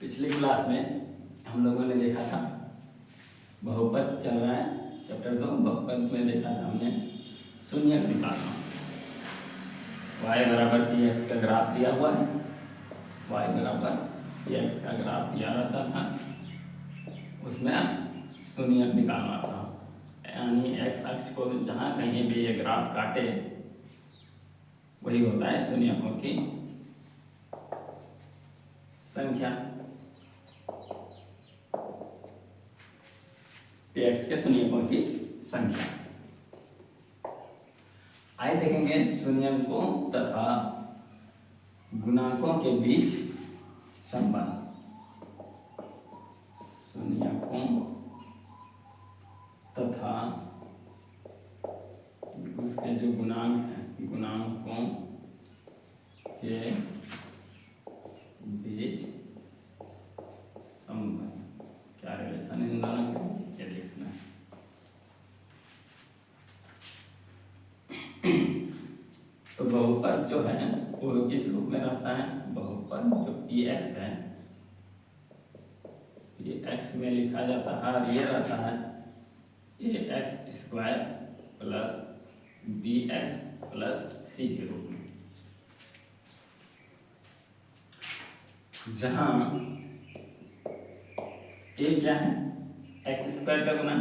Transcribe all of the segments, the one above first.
पिछली क्लास में हम लोगों ने देखा था बहुपद चल रहा है चैप्टर 2 बहुपद में देखा था हमने शून्यक निकालना। y बराबर पी एक्स का ग्राफ दिया हुआ है, y बराबर पी एक्स का ग्राफ दिया रहता था, उसमें शून्यक निकालना था। यानी एक्स अक्ष को जहाँ कहीं भी ये ग्राफ काटे वही होता है शून्यकों की संख्या। एक्स के शून्यकों की संख्या। आइए देखेंगे शून्यकों तथा गुणांकों के बीच संबंध। शून्यकों तथा उसके जो गुणांक हैं गुणांकों के बीच संबंध, क्या रिलेशन इन दोनों के बीच ये देखना है। तो बहुपद जो है वो किस रूप में रहता है? बहुपद जो पी एक्स है ये एक्स में लिखा जाता है और ये रहता है a x square plus b x plus c के रूप में, जहां ए क्या है? एक्स स्क्वायर का गुना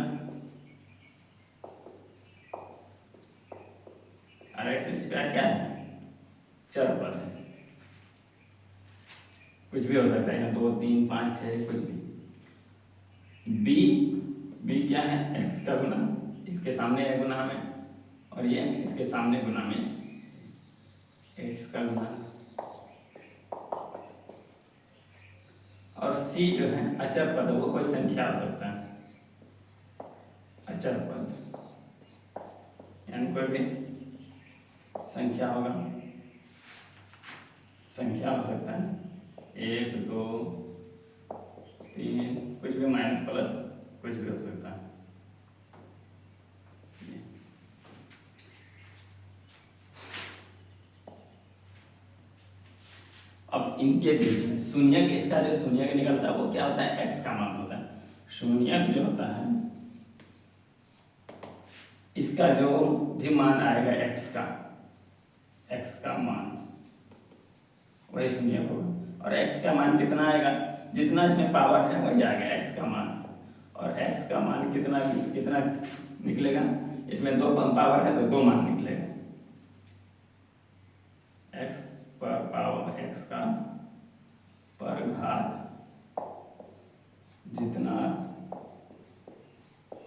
और एक्स स्क्वायर क्या है? चर पद है, कुछ भी हो सकता है, 2 3 5 6 कुछ भी। बी क्या है? एक्स का गुना, इसके सामने है गुना में, और ये इसके सामने गुना में एक्स का गुना। और सी जो है अचर पद, वो कोई संख्या हो सकता है, अचर पद यानी कोई भी संख्या होगा, संख्या हो सकता है 1 2 3 कुछ भी, माइनस प्लस कुछ भी हो सकता है। अब इनके बीच में शून्यक, इसका जो शून्यक निकलता है वो क्या होता है? एक्स का मान होता है। शून्यक जो होता है इसका जो भी मान आएगा एक्स का मान वही शून्यक होगा। और एक्स का मान कितना आएगा? जितना इसमें पावर है वही आएगा एक्स का मान। और एक्स का मान कितना निकलेगा? इसमें 2 पावर है तो 2 मान निकलेगा। एक्स पर पावर एक्स का पर घात जितना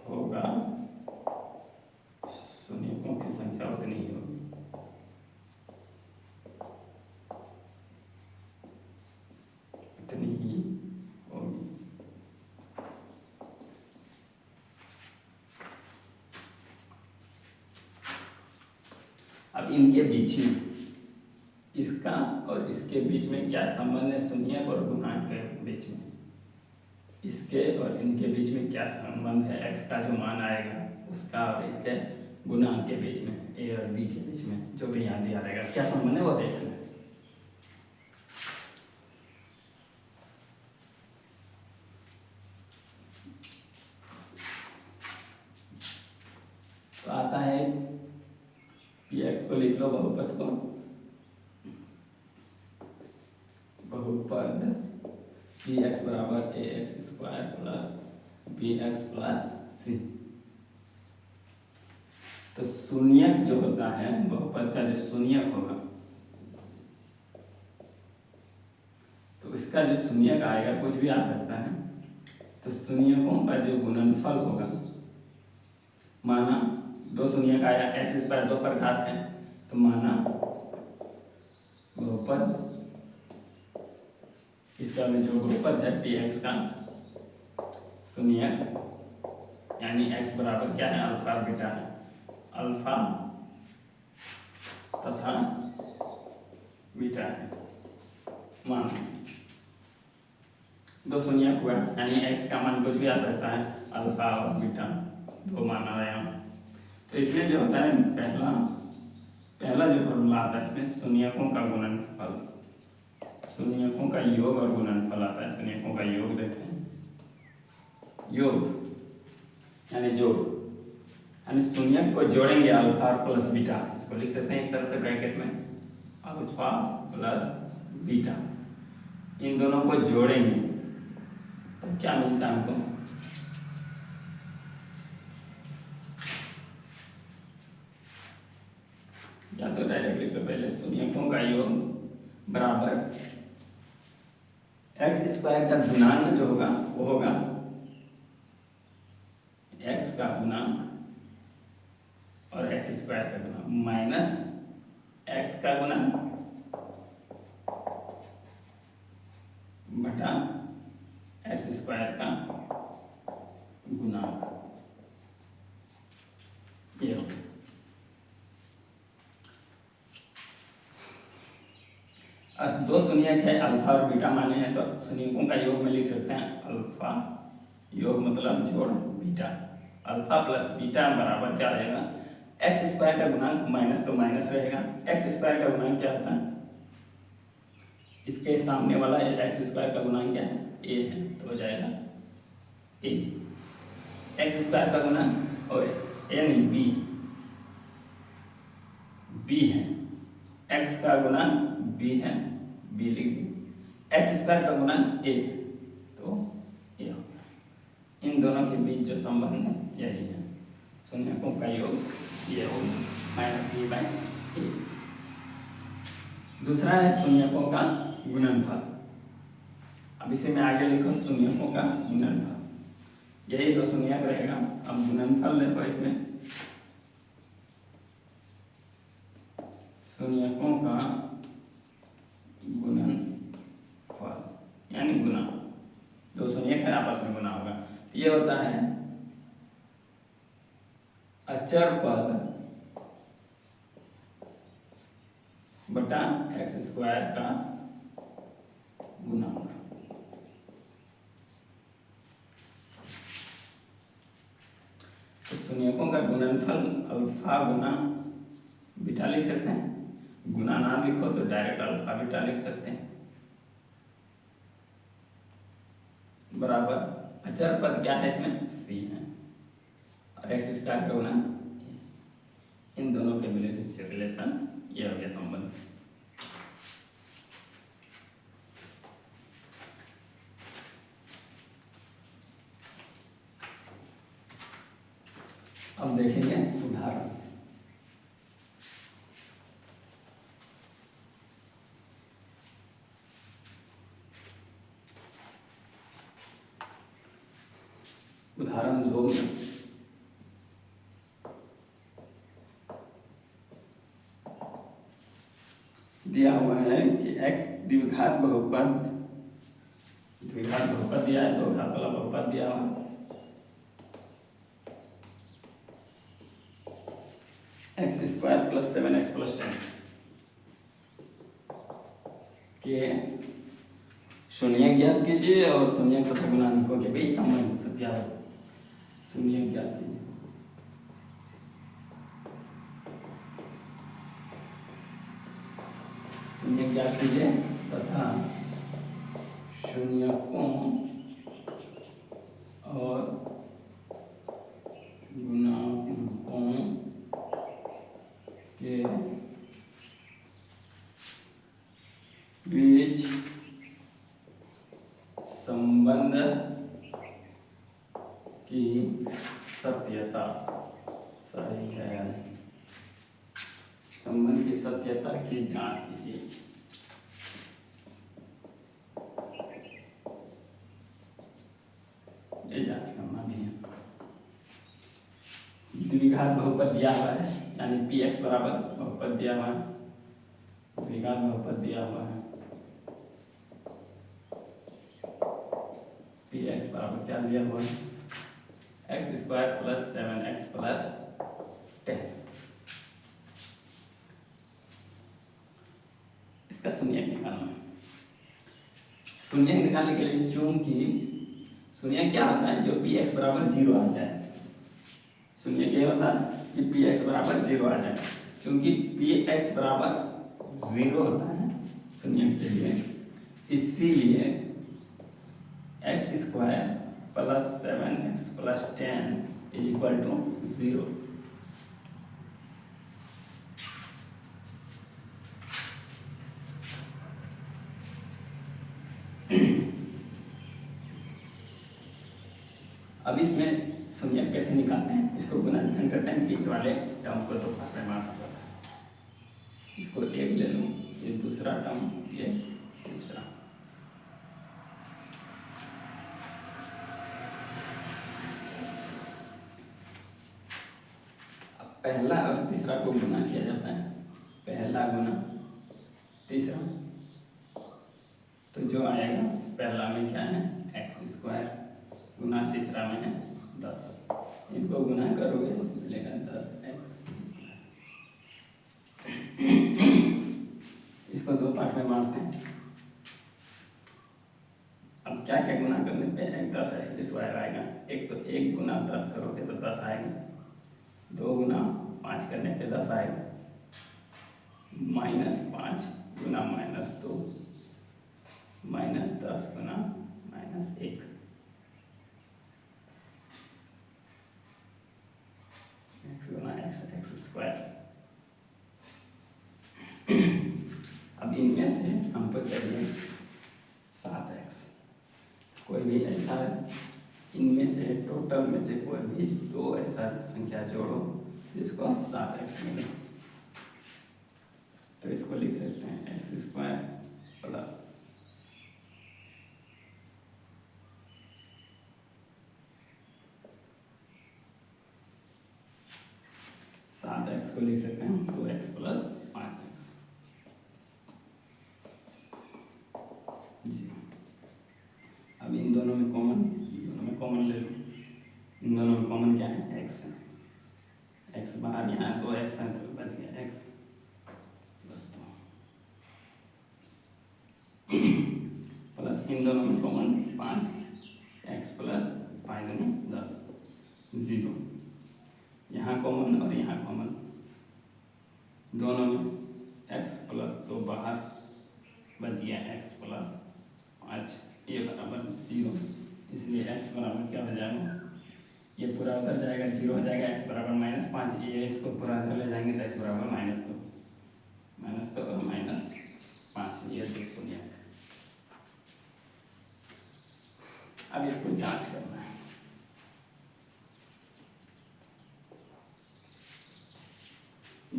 होगा शून्यकों की संख्या उतनी ही होगी। उतनी ही होगी। अब इनके बीच में, इसका और इसके बीच में क्या संबंध है? शून्यक और गुणांक के बीच में, इसके और इनके बीच में क्या संबंध है? एक्स का जो मान आएगा उसका और इसके गुणांक के बीच में, ए और बी के बीच में, जो भी यहाँ दिया रहेगा क्या संबंध है वो देखना। तो आता है पी एक्स को लिख लो, बहुपद को, बहुपद पी एक्स बराबर a x square plus b x plus c. तो शून्यक जो होता है बहुपद का, जो शून्यक होगा तो इसका जो शून्यक आएगा कुछ भी आ सकता है, तो शून्यकों का जो गुणनफल होगा, माना 2 शून्यक आया, एक्स स्क्वायर 2 पर घात है, तो माना बहुपद, इसका में जो बहुपद है पी एक्स का शून्यक यानी एक्स बराबर क्या है? अल्फा बीटा है, अल्फा तथा बीटा है। मान 2 शून्यक हुआ यानी एक्स का मान कुछ भी आ सकता है, अल्फा और बीटा 2 मान आ रहे हैं। तो इसमें जो होता है पहला जो फॉर्मूला आता है इसमें शून्यकों का गुणनफल, शून्यकों का योग और गुणनफल आता है। शून्यकों का योग देखते हैं, योग यानी जोड़, यानी शून्यक को जोड़ेंगे अल्फा प्लस बीटा, इसको लिख सकते हैं इस तरह से ब्रैकेट में, अल्फा प्लस बीटा, इन दोनों को जोड़ेंगे तो क्या मिलता है हमको, या तो डायरेक्ट लिख लो पहले, शून्यकों का योग बराबर एक्स स्क्वायर का गुणांक जो होगा वो होगा एक्स का गुणांक और एक्स स्क्वायर का गुणांक माइनस एक्स का गुणांक बटा एक्स स्क्वायर का गुणांक, ये होगा। दो शून्यक है, अल्फा और बीटा माने हैं, तो शून्यकों का योग में लिख सकते हैं अल्फा, योग मतलब जोड़ बीटा, अल्फा प्लस बीटा बराबर क्या रहेगा, एक्स स्क्वायर का गुणांक माइनस तो माइनस रहेगा, एक्स स्क्वायर का गुणांक क्या होता है, इसके सामने वाला एक्स स्क्वायर का गुणांक क्या है, ए है, तो हो जाएगा ए, एक्स स्क्वायर का गुणांक और ए नहीं बी है, एक्स का गुणांक बी है, बी लिख दी, एक्स स्क्वायर का गुणांक ए, तो ए हो गया। इन दोनों के बीच जो संबंध है यही है, शून्यकों का योग ये होगा माइनस बी बाई ए। दूसरा है शून्यकों का गुणनफल, अब इसे मैं आगे लिखूं शून्यकों का गुणनफल, यही दो शून्यक रहेगा, अब गुणनफल देखो इसमें, शून्यकों का गुणनफल यानी गुना, दो शून्यक है आपस में गुना होगा, ये होता है अचर पद बटा एक्स स्क्वायर का गुणांक। तो शून्यकों का गुणनफल अल्फा गुना बीटा लिख सकते हैं, गुना ना लिखो तो डायरेक्ट अल्फा बीटा लिख सकते हैं, बराबर अचर पद क्या है इसमें सी है और एक्स स्क्वायर का गुना, इन दोनों के मिले रिलेशन ये हो गया संबंध। अब देखेंगे उदाहरण, उदाहरण 2 में दिया हुआ है कि x द्विघात बहुपद दिया है, दो घात वाला बहुपद दिया हुआ है, x square plus 7x plus 10 के शून्य ज्ञात कीजिए और शून्य तथा गुणांकों के बीच संबंध सत्यापित, शून्य ज्ञात कीजिए, शून्य ज्ञात कीजिए तथा शून्यकों और गुणांकों के बीच संबंध की सत्यता सही है, संबंध की सत्यता की जांच कीजिए। ये जांच करना भी है। द्विघात बहुपद दिया हुआ है, यानी पी एक्स बराबर बहुपद दिया हुआ है, द्विघात बहुपद दिया हुआ है, पी एक्स बराबर क्या दिया हुआ है, x square plus 7x plus 10, इसका शून्य निकालना है। शून्य निकालने के लिए चूंकि शून्य क्या होता है, जो पी एक्स बराबर 0 आ जाए, शून्य क्या होता है कि पी एक्स बराबर 0 आ जाए, क्योंकि पी एक्स बराबर 0 होता है शून्य के लिए, इसीलिए x square plus 7x plus 10 is equal to 0। अब इसमें शून्य कैसे निकालते हैं, इसको गुणनखंड करते हैं, बीच वाले टर्म को तो पास में मारना पड़ता है। इसको एक ले लूँ, ये दूसरा टर्म, ये तीसरा। अब पहला और तीसरा को गुना किया जाता है, पहला गुना तीसरा, तो जो आएगा पहला में क्या है एक्स स्क्वायर गुना तीसरा में है 10, इनको गुना करोगे मिलेगा 10x। इसको दो पार्ट में बांटते हैं। अब क्या क्या गुना करने पे 10x स्क्वायर आएगा, एक तो 1 गुना 10 करोगे तो 10 आएगा, 2 गुना 5 करने पे 10 आएगा, -5 गुना -2 -10 गुना -1, x गुना x स्क्वायर। अब इनमें से हमको चाहिए 7x, कोई भी ऐसा इनमें से टोटल में से कोई भी दो ऐसा संख्या जोड़ो जिसको 7x मिले, तो इसको लिख सकते हैं x स्क्वायर प्लस 7x को लिख सकते हैं 2x प्लस 5x जी। अब इन दोनों में कॉमन ले लो, इन दोनों में कॉमन क्या है x है, x बाहर यहाँ 2x है तो बच गया x प्लस 2 प्लस इन दोनों में कॉमन 5x प्लस 5 में 10 0, यहाँ कॉमन और यहाँ कॉमन, दोनों में x प्लस 2 बाहर बच गया x प्लस 5, ये बराबर 0, इसलिए x बराबर क्या हो जाएगा, ये पूरा उधर जाएगा 0 हो जाएगा, x बराबर -5, ये इसको पूरा उधर ले जाएंगे तो x बराबर -2 और -5, ये देखो दिया। अब इसको जांच करना है,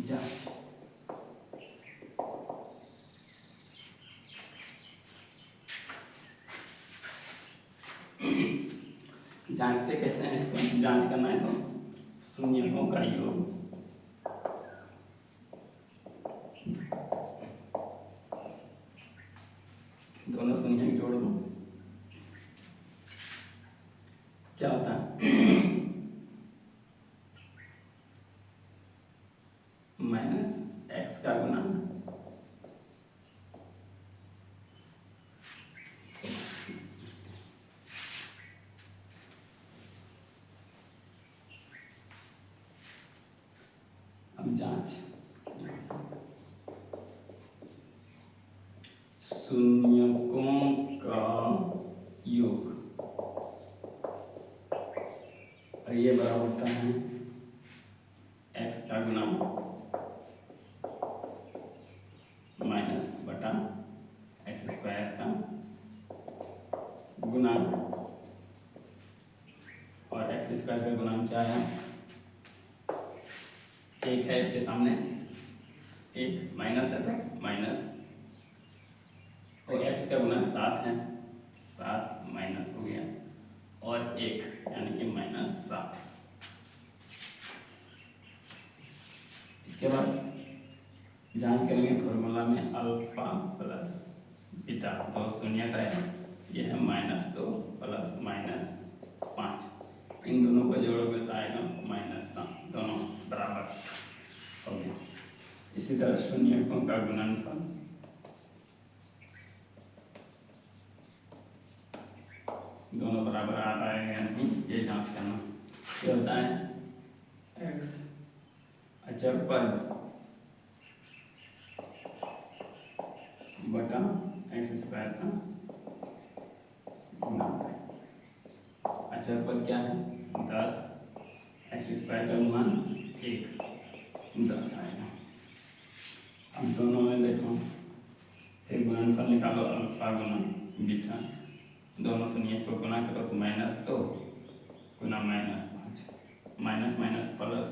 जांच जांचते कैसे हैं, इसको जांच करना है तो शून्यों का योग दोनों शून्य जोड़ दो, क्या होता है -x का गुना अब जांच शून्यों का योग, और ये बराबर होता है x का गुना माइनस बटा x स्क्वायर का गुना, और x स्क्वायर का गुना क्या है, एक है इसके सामने, एक माइनस है तो माइनस, और x का गुना 7 है, 7 माइनस हो गया, और 1 यानी कि -7। इसके बाद जांच करेंगे फॉर्मूला में अल्फा प्लस बीटा, तो शून्य का है, ये है -2 प्लस -5, इन दोनों को जोड़ोगे तो आएगा -7, दोनों बराबर हो गया। इसी तरह शून्यों का गुणनफल दोनों बराबर आ रहा है या नहीं, ये जांच करना। क्या होता है x अचर पद बटा एक्स स्क्वायर का गुणनफल। अचर पद क्या है 10, एक्स स्क्वायर का गुणन 1, 10 आएगा। अब दोनों में देखो, फिर गुणनफल निकालो अल्फा गुना बीटा, दोनों शून्य को गुना करो तो -2 गुना -5, माइनस माइनस प्लस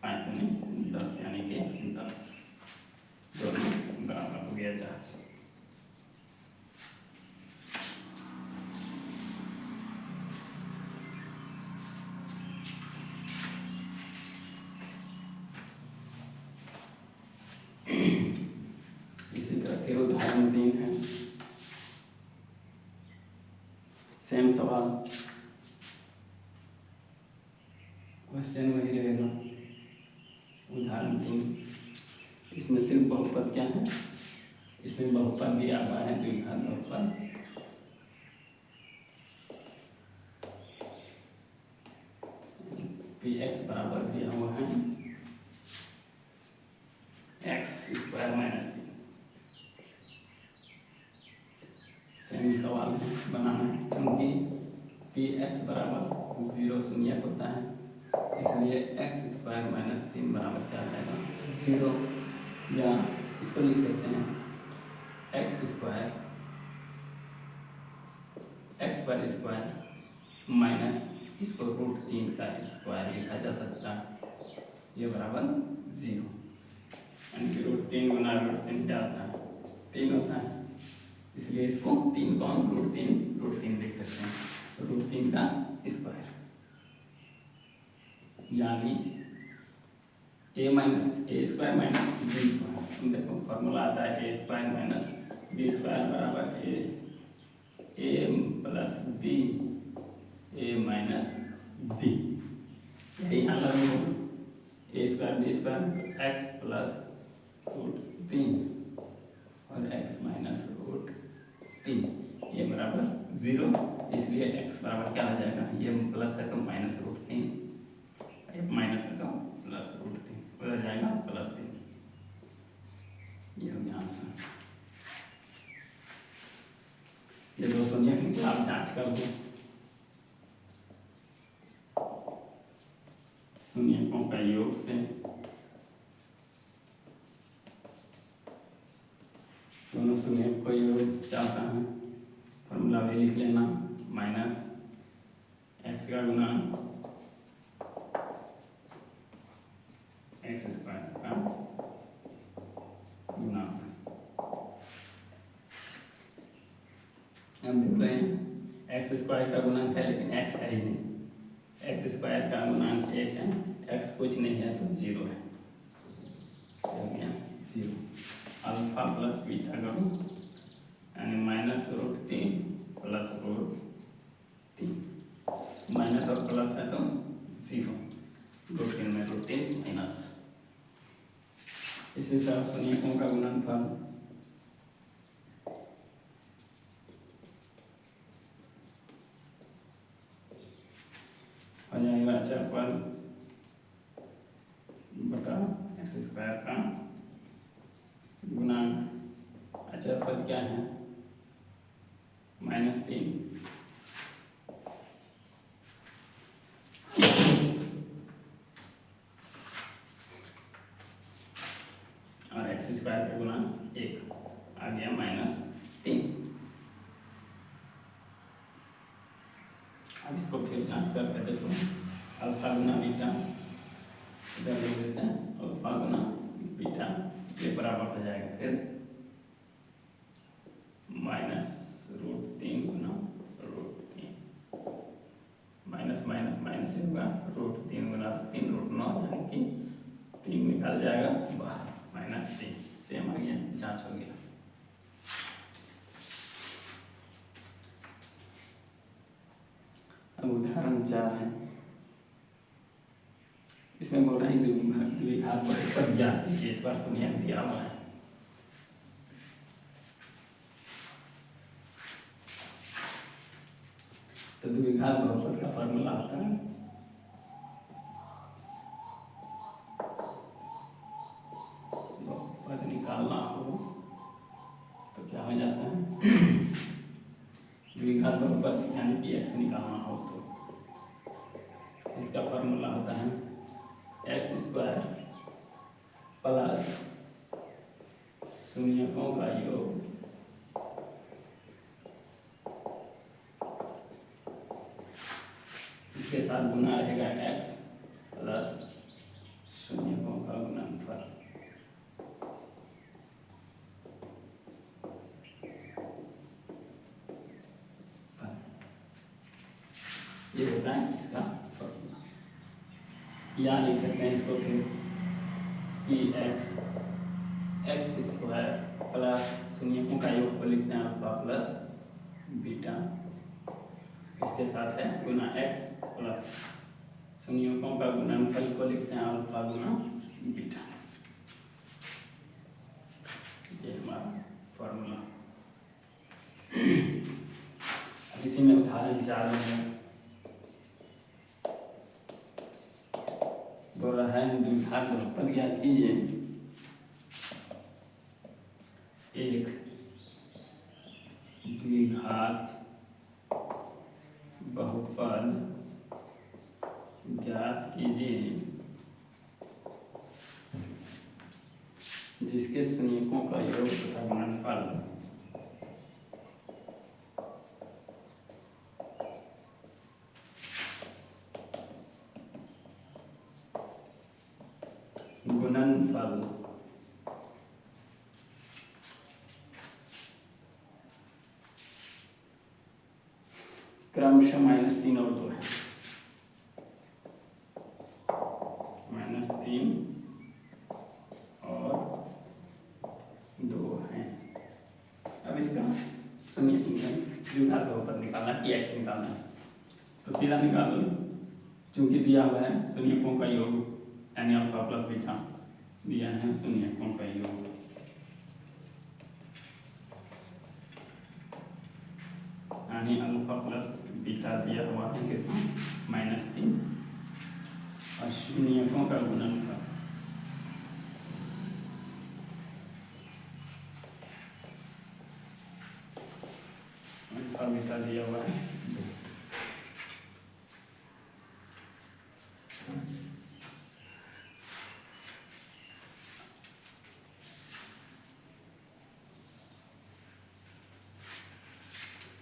5 यानी 10, यानी कि 10, दोनों बराबर हो गया 400। इसी तरह फिर उदाहरण 3 है, सेम सवाल, क्वेश्चन वही रहेगा। उदाहरण 3, इसमें सिर्फ बहुपद क्या है, इसमें बहुपद दिया हुआ है द्विघात बहुपद, px बराबर दिया हुआ है एक्स स्क्वायर -3। सेम सवाल बनाना है, क्योंकि px बराबर 0 शून्य होता है, इसलिए एक्स स्क्वायर -3 बराबर क्या आ जाएगा 0, या इसको लिख सकते हैं एक्स स्क्वायर स्क्वायर माइनस इसको √3 का स्क्वायर लिखा जा सकता है, ये बराबर 0, यानी कि √3 गुना √3 क्या होता है 3 होता है, इसलिए इसको 3 को हम √3 लिख सकते हैं, √3 का स्क्वायर, यानी a square minus b square. देखो फॉर्मूला आता है a square minus b square बराबर a plus b a minus b, यही यहाँ लागू होगा, a square b square x plus √3 और x माइनस √3, ये बराबर 0, इसलिए x बराबर क्या हो जाएगा, ये प्लस है तो -√3, माइनस है तो +√3 हो जाएगा +3, ये हो गया आंसर। ये 2 शून्य क्योंकि आप जांच कर दो, शून्यों का योग से दोनों शून्य को योग क्या होता है, फॉर्मूला भी लिख लेना, माइनस एक्स का गुना एक्स स्क्वायर का गुना। हम देख रहे हैं एक्स स्क्वायर का गुणांक है, लेकिन एक्स है ही नहीं, एक्स स्क्वायर का गुणांक 1 है, एक्स कुछ नहीं है तो 0 है, हो गया 0। अल्फा प्लस बीटा करो, यानी -√3 प्लस √3, माइनस और प्लस है तो 0, √3 में √3 माइनस। इसी तरह शून्यों का गुणनफल हो जाएगा अचरपद बटा एक्स स्क्वायर का गुणांक, अचरपद क्या है -3, और एक्स स्क्वायर का गुणांक 1 आ गया -3। अब इसको फिर जांच करके देखो, अल्फा गुना बीटा इधर लिख देते हैं, अल्फा गुना बीटा ये बराबर हो जाएगा फिर -√3 गुना √3, माइनस माइनस माइनस से होगा √3 गुना 3 √9, यानी कि 3 निकल जाएगा बाहर, -3, सेम आ गया, जांच हो गया। अब उदाहरण 4 है, इसमें बोल रहे हैं द्विघात बहुपद ज्ञात कीजिए, इस बार शून्य दिया हुआ है, तो द्विघात बहुपद का फॉर्मूला आता है बहुपद निकालना हो तो क्या हो जाता है एक्स निकालना हो तो इसका फॉर्मूला होता है एक्स स्क्वायर प्लस शून्यकों का योग इसके साथ गुना रहेगा एक्स प्लस शून्यकों का गुणनफल। ये होता है इसका फॉर्मूला। या लिख सकते हैं इसको फिर पी एक्स स्क्वायर प्लस शून्यकों का योग को लिखते हैं अल्फा प्लस बीटा, इसके साथ है गुना एक्स प्लस शून्यकों का गुणनफल को लिखते हैं अल्फा गुना बीटा। ये हमारा फॉर्मूला। इसी में उदाहरण 4 में बोल रहा है द्विघात बहुपद ज्ञात कीजिए। एक द्विघात बहुपद ज्ञात कीजिए जिसके शून्यकों का योग तथा गुणनफल क्रमशः -3 और 2 है। -3 और 2 है। अब इसका शून्य द्विघात बहुपद निकालना है, एक्स निकालना है तो सीधा निकाल लो। चूंकि दिया हुआ है शून्यकों का योग यानी अल्फा प्लस बीटा दिया है शून्यकों का योग, यानी अल्फा प्लस बीटा दिया हुआ है कितना -3 और शून्यकों का गुणनफल अल्फा बीटा दिया हुआ है 2।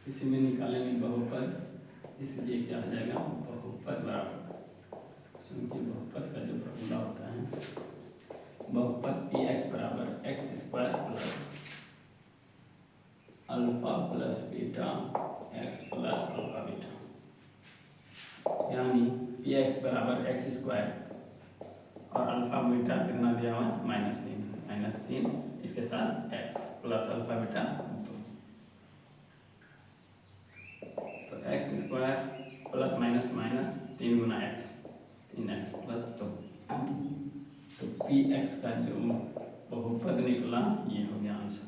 इसी में निकालेंगे बहुपद, इसलिए क्या हो जाएगा बहुपद बराबर, क्योंकि बहुपद का जो फॉर्मूला होता है बहुपद पी एक्स बराबर x square plus alpha plus beta x plus alpha beta, यानी पी एक्स बराबर एक्स स्क्वायर और अल्फा बीटा कितना दिया हुआ है -3 इसके साथ एक्स प्लस अल्फा बीटा 2, तो x square plus minus minus 3 गुना एक्स 3x प्लस 2, तो पी एक्स का जो बहुपद निकला ये हो गया आंसर।